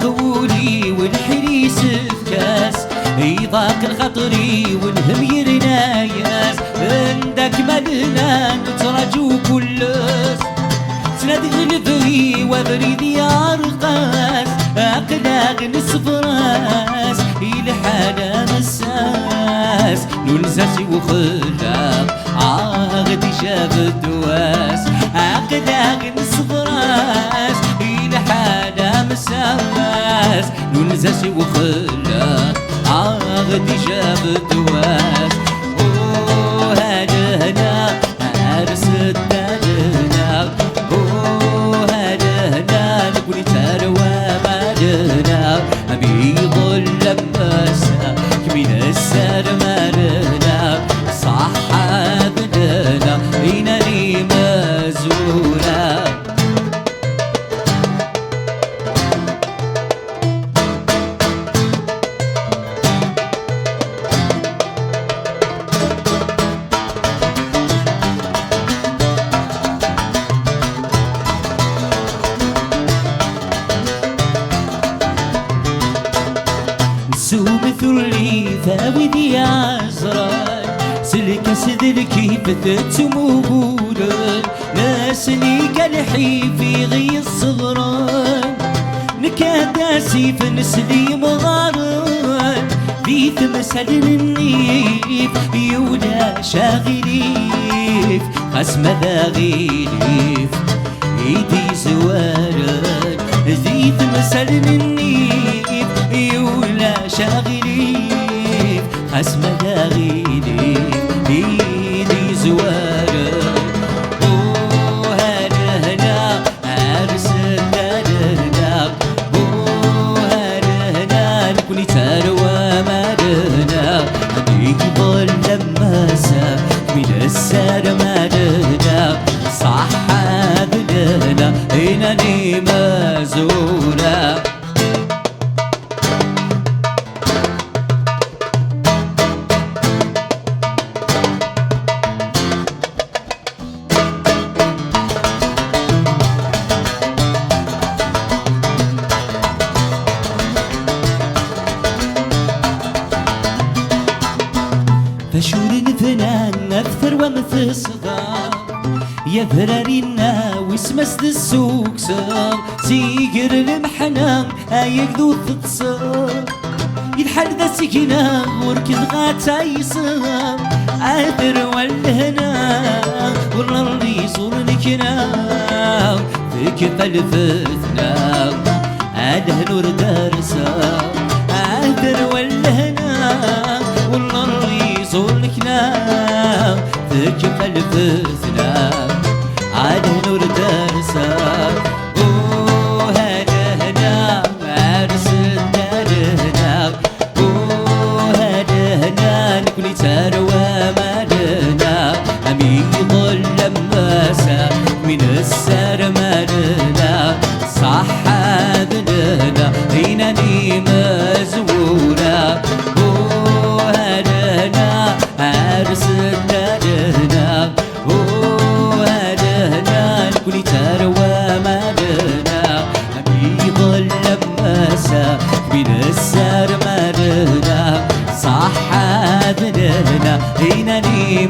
غولي والحريس فكاس يضاق الخطري والهم يرناياس عندك مالنا نتراجو كلس سند غلبي وبري ديار قاس أقلاق نصفراس إلى حالة مساس نلزاسي وخلاق عاغدي شاف الدواس أقلاق نصفراس إلى حالة مساس نلزاسي وخلاق عاغدي شاف الدواس هذا هنا عرس الدلنا هذا نقول تروى مالنا بيضل لمسا كمين السر مالنا صح بدنا إنني مزورا مثلي فاودي عزران سلك سدلكي فتت موجودة ناسني كالحي في غي الصغران نكاداسي في نسلي مغاران في تمثل النيف يولا شاغليف خسم ذا غيليف ايدي زواران زي تمثل النيف يولا شاغليف خسم ذا غيليف ايدي زواران هلا هلا عرس الدلنا هلا هلا نكوني تروى مالنا عليك ظل لماسة من السار مالنا صح بلنا إنني مزورا فشور الفنان نفثر ومثل صغار يا فرارينا واسمس السوق صار سيقر المحنام يقدو تتصار يلحل ذا سكينة وركض غاتا يصار عاثر والهنا والله اللي يصورنك نام فيك فلفتنا عاده نور دارسا عاثر والهنا والله اللي يصورنك نام فيك فلفتنا عاده نور دارسا هلا هلا عرس الدلنا هلا هلا نكوني تروى مالنا أمي ظل لماسة من السر مالنا صح بلنا إنني مزورا هلا هلا عرس الدلنا هلا هلا نكوني تروى مالنا أمي ظل لماسة من السر مالنا صح بلنا إنني